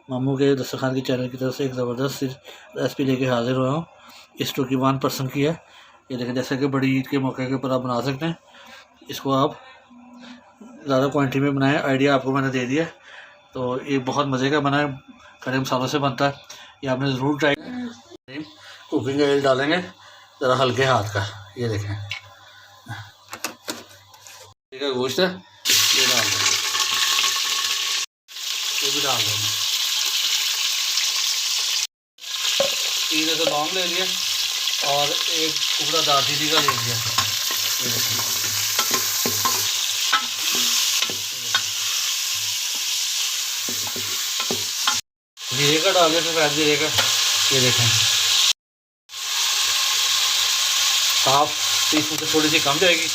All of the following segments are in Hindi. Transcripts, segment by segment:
मामू के दस्तरखान की चैनल की तरफ से एक ज़बरदस्त रेसिपी लेके हाजिर हुआ हूँ। इस टोकी 1 पर्सन की है। ये देखें, जैसे कि बड़ी ईद के मौके के ऊपर आप बना सकते हैं। इसको आप ज़्यादा क्वांटिटी में बनाएं। आइडिया आपको मैंने दे दिया। तो ये बहुत मज़े का बना है, खड़े मसालों से बनता है। ये आपने ज़रूर ट्राई। कुकिंग ऑयल डालेंगे ज़रा हल्के हाथ का। ये देखें, का गोश्त है, ये डाल देंगे, ये भी डाल देंगे। 3 ऐसे लौंग ले लिया और एक टुकड़ा दालचीनी का ले लिया। ये देखें, जीरे का डाल देते हैं, जीरे का। ये देखें, हाफ टी स्पून से थोड़ी सी कम जाएगी।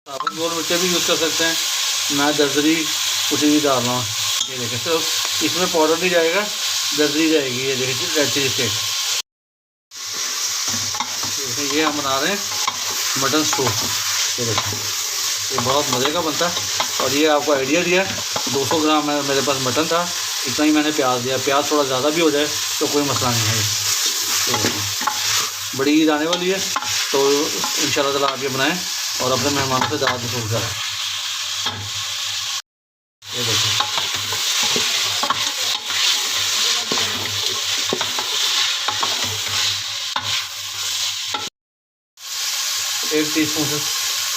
साबुत गोल मिर्चें भी यूज़ कर सकते हैं, मैं दरदरी कुछ भी डाल रहा हूँ। ये देखें, तो इसमें पाउडर नहीं जाएगा, दरदरी जाएगी। ये देखें, रेड चिली स्टेक। ये हम बना रहे हैं मटन स्टू। ये देखें, ये बहुत मज़े का बनता है। और ये आपको आइडिया दिया, 200 ग्राम मेरे पास मटन था, इतना ही मैंने प्याज दिया। प्याज थोड़ा ज़्यादा भी हो जाए तो कोई मसला नहीं है। ये बड़ी ईद आने वाली है, तो इंशाल्लाह ताला आप ये बनाएं और अपने मेहमानों से दावत वसूल करें। ये देखिए, एक टीस्पून से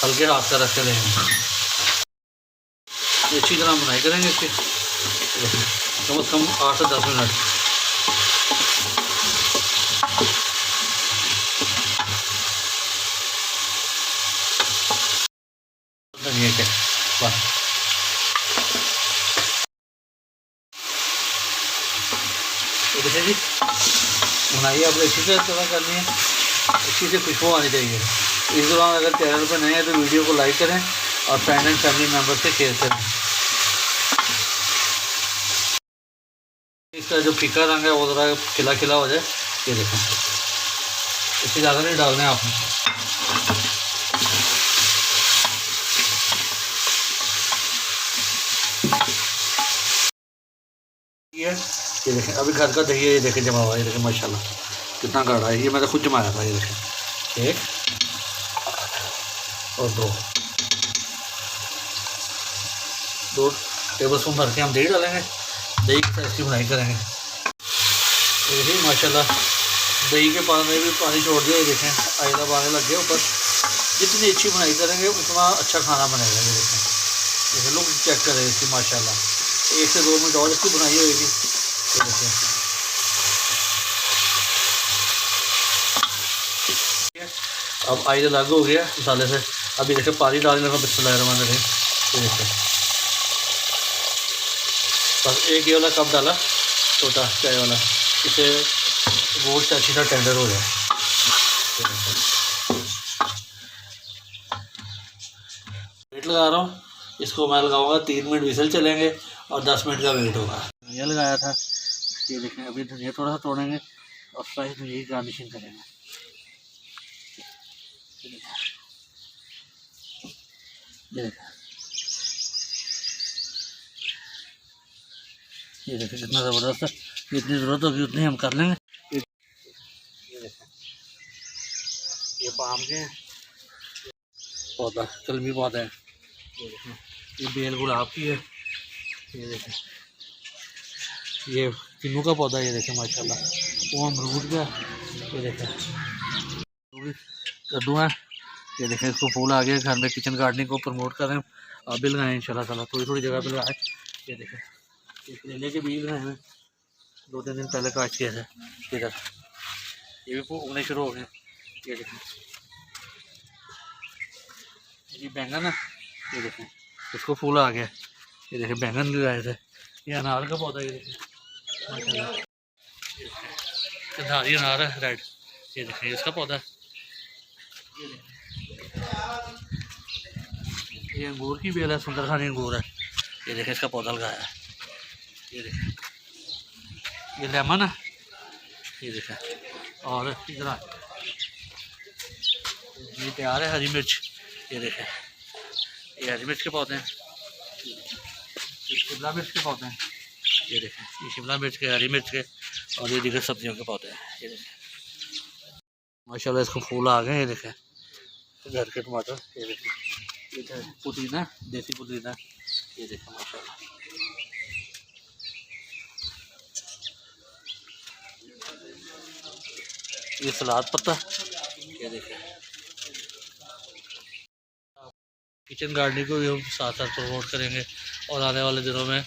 हल्के हाथ का रख के लेंगे। अच्छी तरह बुनाई करेंगे इसकी, कम से कम 8 से 10 मिनट। धनिया के बस देखिए जी, बुनाई आपको अच्छी से तरह करनी है, अच्छी से खुशबू आनी चाहिए। इस दौरान अगर चैनल पर नए हैं तो वीडियो को लाइक करें और फ्रेंड एंड फैमिली मेम्बर से शेयर करें। इसका जो फीका रंग है वो ज़रा खिला खिला हो जाए। ये देखें, इससे ज़्यादा नहीं डालना है आपने। ये देखें, अभी घर का दही है, ये देखें जमा हुआ। ये देखें माशाल्लाह कितना गाढ़ा है। ये मैंने खुद जमाया था। ये देखें, 1 और 2 टेबल स्पून भर के हम दही डालेंगे। दही की साइज़ की बुनाई करेंगे। ये देखिए माशाल्लाह दही के पानी में भी पानी छोड़ दिया। ये देखें, आयला आने लग गया ऊपर। जितनी अच्छी बुनाई करेंगे उतना अच्छा खाना बनेगा। ये देखें, जैसे लोग चेक करें इसकी माशाल्लाह 1 से 2 मिनट और इसकी बुनाई होगी। ये देखें, अब आयला लागू हो गया मसाले से। अभी देखें पानी डालने का बिस्मिल्लाहिर्रहमानिर्रहीम। ये देखें, बस एक ये वाला कप डाला, छोटा चाय वाला, इसे गोश्त अच्छी तरह टेंडर हो जाए। वेट लगा रहा हूँ, इसको मैं लगाऊंगा 3 मिनट विसल चलेंगे और 10 मिनट का वेट होगा। धनिया लगाया था, ये देखें, अभी धनिया थोड़ा सा तोड़ेंगे और फ्राई धनिया की गार्निशिंग करेंगे। ये देखें कितना ज़बरदस्त है। जितनी ज़रूरत होगी उतनी हम कर लेंगे। ये देखें, ये पाम के पौधा, कलमी पौधा है। ये देखें, ये बेल गुलाब की है। ये देखें, ये किन्नू का पौधा। ये देखें माशाल्लाह, वो अमरूद का। ये देखें, कद्दू है। ये देखें, इसको फूल आ गया। घर में किचन गार्डनिंग को प्रमोट करें, आप भी लगाएँ इंशाल्लाह ताला, थोड़ी थोड़ी जगह पे लगाएं। ये देखें, ये केले के बीज लगाए हैं, 2-3 दिन पहले काट किया था। इधर ये भी उगने शुरू हो गए। ये देखें, ये बैंगन है। ये देखें, इसको फूल आ गया। ये देखें, बैंगन लगाए थे। ये अनार का पौधा। ये देखें माशाल्लाह, कंधारी अनार है रेड। ये देखें, इसका पौधा है। ये अंगूर की बेल है, सुंदरखानी अंगूर है। ये देखें, इसका पौधा लगाया है। ये देखें, ये लेमन है। ये देखें, और इधर ये तैयार है हरी मिर्च। ये देखें, ये हरी मिर्च के पौधे हैं। इसको शिमला मिर्च के पौधे हैं, ये देखें, ये शिमला मिर्च के, हरी मिर्च के और ये दीगर सब्जियों के पौधे हैं। ये देखें माशाल्लाह इसको फूल आ गए। ये देखें घर के टमाटर, ये देखें, ये पुदीना, देसी पुदीना, ये देखें माशाल्लाह। ये सलाद पत्ता, ये देखें। किचन गार्डनिंग को भी हम साथ साथ प्रमोट करेंगे और आने वाले दिनों में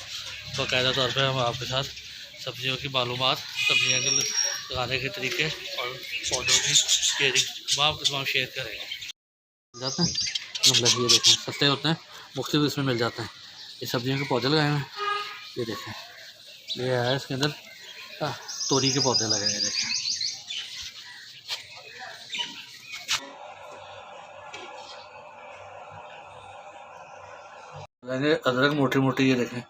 बाकायदा तौर पे हम आपके साथ सब्जियों की मालूमात, सब्जियों के लगाने के तरीके और पौधों की शेयरिंग तमाम शेयर करेंगे। मिल जाते हैं मतलब, ये देखें सस्ते होते हैं, मुख्तलिफ इसमें मिल जाते हैं। ये सब्जियों के पौधे लगाए हुए हैं, ये देखें, ये है इसके अंदर तोरी के पौधे लगे हैं। देखें लगाएंगे अदरक मोटी मोटी, ये देखें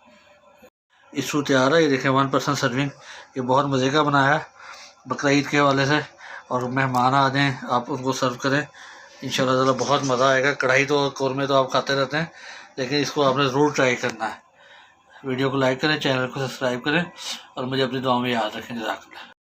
इशू तैयार है। ये देखें 1% सर्विंग, ये बहुत मज़े का बनाया है बकरा ईद के हवाले से। और मेहमान आ जाएँ आप उनको सर्व करें, इंशाल्लाह ताला बहुत मज़ा आएगा। कढ़ाई तो कौरमे तो आप खाते रहते हैं, लेकिन इसको आपने ज़रूर ट्राई करना है। वीडियो को लाइक करें, चैनल को सब्सक्राइब करें और मुझे अपनी दुआ में याद रखें। जज़ाकल्लाह।